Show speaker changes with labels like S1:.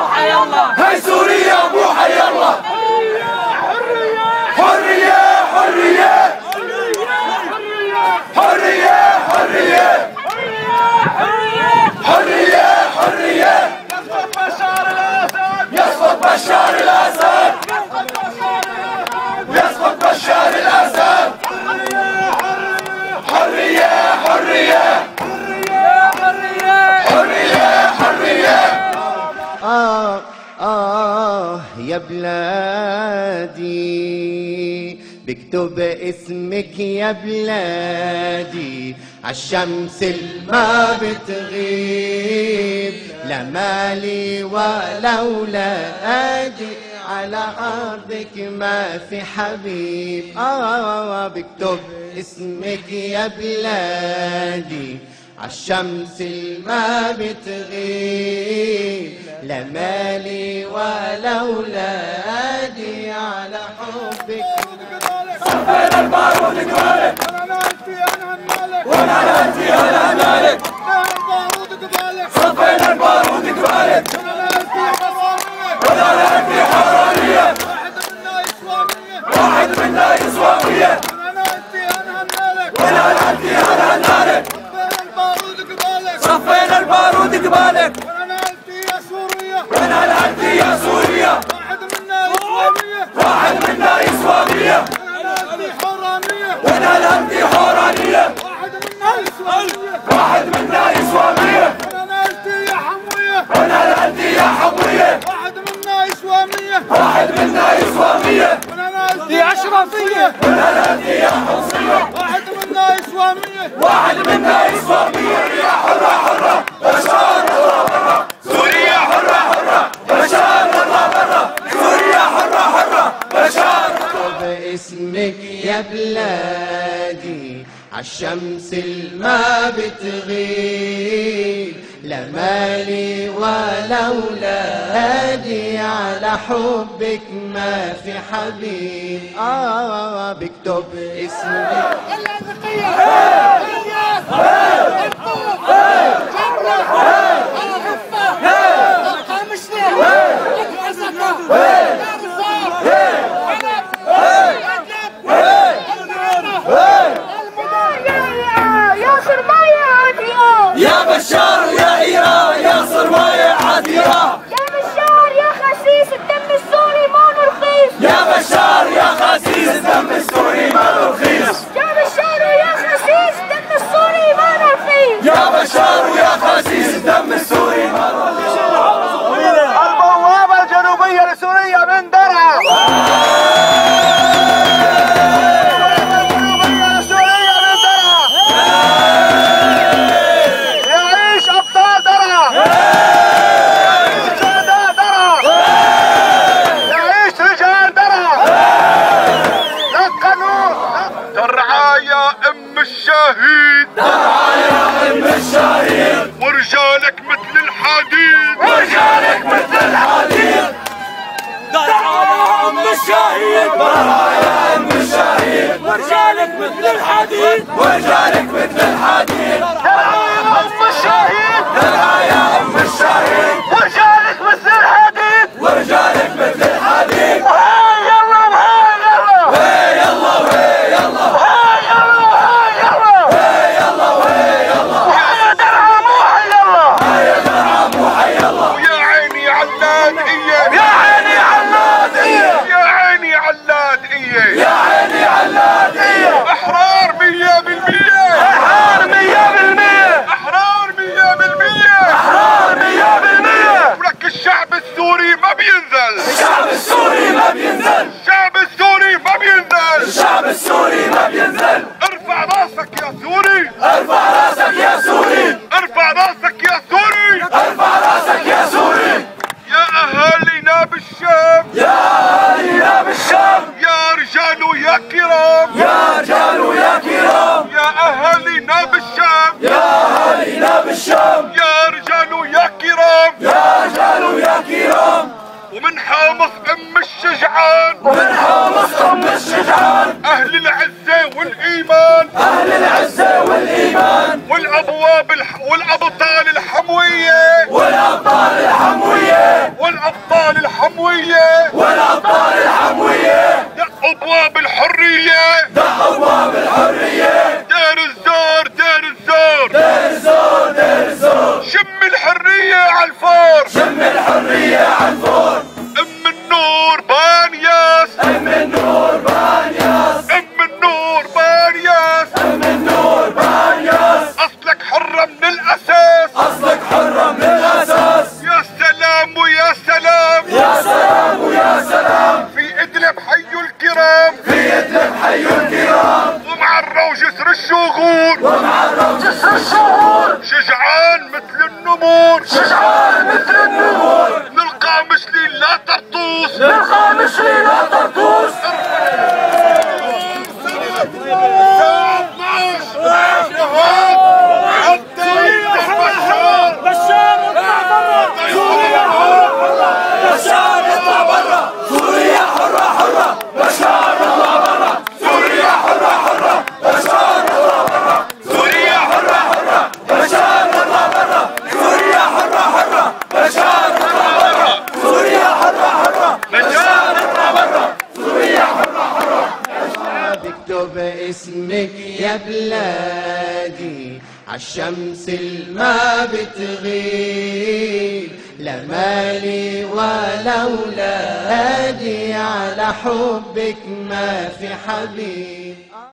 S1: حي الله.
S2: هاي سوريا مو حي الله. حرية حرية حرية حرية حرية حرية. يسقط بشار الأسد. يسقط بشار الأسد. حرية حرية حرية حرية.
S3: يا بلادي بكتب اسمك يا بلادي عالشمس الما بتغيب، لا مالي ولا ولادي على أرضك ما في حبيب. بكتب اسمك يا بلادي عالشمس الما بتغيب، لا مالي ولا ولادي على حبك.
S2: صفينا البارود قبالك وانا نادي انا مالك. صفينا البارود قبالك وانا نادي حرانية. واحد منا يسوى 100 وانا نادي انا مالك. صفينا البارود قبالك وانا نادي يا سوريا. واحد منا يسوى 100 وانا نادي حرانية. واحد منا يسوى 100 وانا نادي يا حموية. واحد منا يسوى 100
S1: دي أشرفية
S2: وانا نادي يا حمصية. واحد منا يسوى 100. يا حرة حرة بشار الله برا. سوريا حرة حرة بشار الله برا. سوريا حرة حرة بشار.
S3: اسمك يا بلادي عالشمس الما بتغيب، لا مالي ولا ولادي على حبك ما في حبيب. بكتب اسمك
S2: يا بشار يا إيران يا صرماية عادية.
S4: يا بشار يا خسيس الدم السوري ما له رخيص.
S2: يا بشار يا خسيس الدم السوري ما له رخيص.
S4: يا بشار يا خسيس الدم السوري ما له رخيص.
S2: يا بشار يا خسيس الدم السوري ما له رخيص.
S5: البوابة الجنوبية لسوريا من درعا.
S2: ورجالك مثل الحديد. ورجالك مثل الحديد. درعا يا أم الشهيد. درعا يا أم الشهيد. ورجالك مثل الحديد. ورجالك مثل الحديد. درعا يا أم الشهيد. درعا يا أم الشهيد. ورجالك مثل الحديد. ورجالك مثل الحديد. وهاي يلا وهاي يلا. وهاي يلا وهاي يلا. وهاي يلا وهاي يلا. وهاي يلا وهاي يلا. وهاي درعا مو حي الله. وهاي درعا مو حي الله. ويا عيني علاد إيه. يا عيني علاد إيه. يا عيني علاد إيه. يا عيني علاد إيه. أحرار 100%. أحرار 100%. أحرار 100%. أحرار 100%. ولك الشعب السوري ما بينزل. الشعب السوري ما بينزل. الشعب السوري ما بينزل. الشعب السوري ما بينزل. ارفع راسك يا سوري. ارفع راسك يا سوري. ارفع راسك يا سوري. ارفع راسك يا سوري. يا أهالينا بالشام. يا أهالينا بالشام. يا رجال ويا كرام. يا رجال ويا كرام. يا أهالينا بالشام. يا أهالينا بالشام. يا رجال ويا كرام. يا رجال ويا كرام. ومن حامص أم الشجعان. ومن حامص أم الشجعان. أهل العزة والإيمان. أهل العزة والإيمان. والأبطال الحموية. والأبطال الحموية. والأبطال الحموية
S6: والأبطال الحموية
S2: دق أبواب الحرية
S6: دق أبواب الحرية
S2: دير الزور دير الزور
S6: دير الزور دير الزور
S2: شم الحرية عالفور
S6: شم الحرية عالفور
S2: أم النور بانياس
S6: أم النور بانياس
S2: أم النور بانياس
S6: أم النور بانياس
S2: أصلك حرة من الأساس
S6: أصلك حرة من الأساس
S2: يا سلام ويا سلام
S6: يا سلام ويا سلام
S2: في إدلب حي الكرام
S6: في إدلب حي الكرام
S2: ومعرة وجسر الشغور
S6: ومعرة وجسر الشهور
S2: شجعان مثل النمور
S6: شجعان مثل النمور
S2: نلقى مشلي لا ترطوس
S6: نلقى مشي لا ترطوس بشار اطلع برا سوريا حرة حرة بشار اطلع برا سوريا حرة حرة بشار اطلع برا سوريا حرة حرة بشار اطلع برا سوريا حرة حرة بشار اطلع برا سوريا حرة حرة بشار اطلع برا سوريا حرة حرة
S3: بكتب اسمك يا بلادي عالشمس الما بتغيب لا مالي ولا ولادي على حبك ما في حبيب.